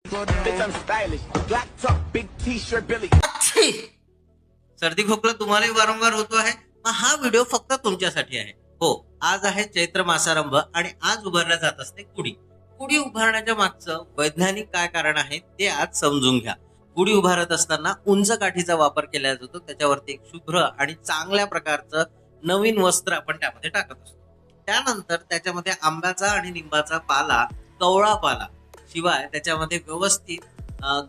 Bitch, I'm stylish. Black top, big t-shirt, Billy. सर्दी खोकला तुम्हालाही वारंवार होतो आहे, मग हा व्हिडिओ फक्त तुमच्यासाठी आहे. हो, आज आहे चैत्र मासारंभ आणि आज उभारल्या जात असते गुढी. गुढी उभारण्याच्या मागचं वैज्ञानिक काय कारण आहे ते आज समजून घ्या. गुढी उभारत असताना उंच काठीचा वापर केला जातो. त्याच्यावरती एक शुभ्र आणि चांगल्या प्रकारचं नवीन वस्त्र आपण त्यामध्ये टाकत असतो. त्यानंतर त्याच्यामध्ये आंब्याचा आणि लिंबाचा पाला, कवळा पाला, शिवाय त्याच्यामध्ये व्यवस्थित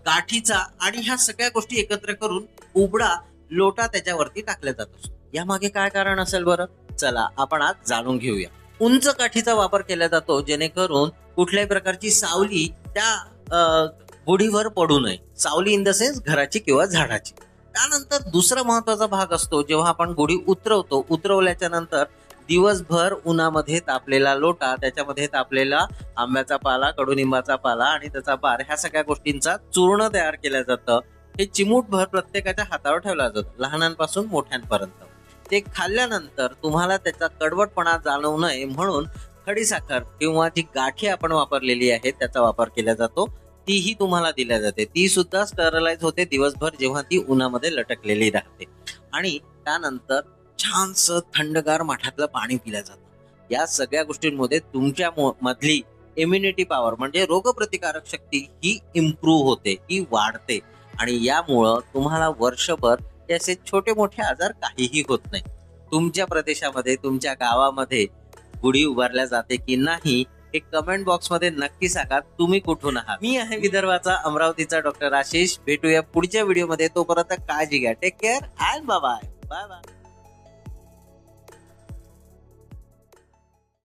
गाठीचा आणि ह्या सगळ्या गोष्टी एकत्र करून उबडा लोटा त्याच्यावरती टाकला जात असतो. यामागे काय कारण असेल बरं? चला आपण आज जाणून घेऊया. उंच काठीचा वापर केला जातो जेणेकरून कुठल्याही प्रकारची सावली त्या गुढीवर पडू नये. सावली इन द सेन्स घराची किंवा झाडाची. त्यानंतर दुसरा महत्वाचा भाग असतो जेव्हा आपण गुढी उतरवतो. उतरवल्याच्या नंतर दिवसभर उन्हामध्ये तापलेला लोटा, त्याच्यामध्ये तापलेला आंब्याचा पाला, कडुनिंबाचा पाला आणि त्याचा बार, ह्या सगळ्या गोष्टींचा चूर्ण तयार केलं जातं. हे चिमूटभर प्रत्येकाच्या हातावर ठेवलं जातं, लहानांपासून मोठ्यांपर्यंत. ते खाल्ल्यानंतर तुम्हाला त्याचा कडवटपणा जाणवू नये म्हणून खडीसाखर किंवा जी गाठी आपण वापरलेली आहे त्याचा वापर केला जातो. तीही तुम्हाला दिल्या जाते. ती सुद्धा स्टरलाइज होते दिवसभर जेव्हा ती उन्हामध्ये लटकलेली राहते. आणि त्यानंतर छानसं थंडगार माठातलं पाणी पिलं जातं. या सगळ्या गोष्टींमध्ये तुमच्या मधली इम्युनिटी पॉवर म्हणजे रोगप्रतिकारक शक्ती ही इम्प्रूव्ह होते, ही वाढते. आणि यामुळं तुम्हाला वर्षभर असे छोटे मोठे आजार काहीही होत नाही. तुमच्या प्रदेशामध्ये, तुमच्या गावामध्ये गुढी उभारल्या जाते की नाही हे कमेंट बॉक्स मध्ये नक्की सांगा. तुम्ही कुठून आहात? मी आहे विदर्भाचा, अमरावतीचा डॉक्टर आशिष. भेटूया पुढच्या व्हिडिओमध्ये. तोपर्यंत काळजी घ्या. Take care and bye bye. Bye bye.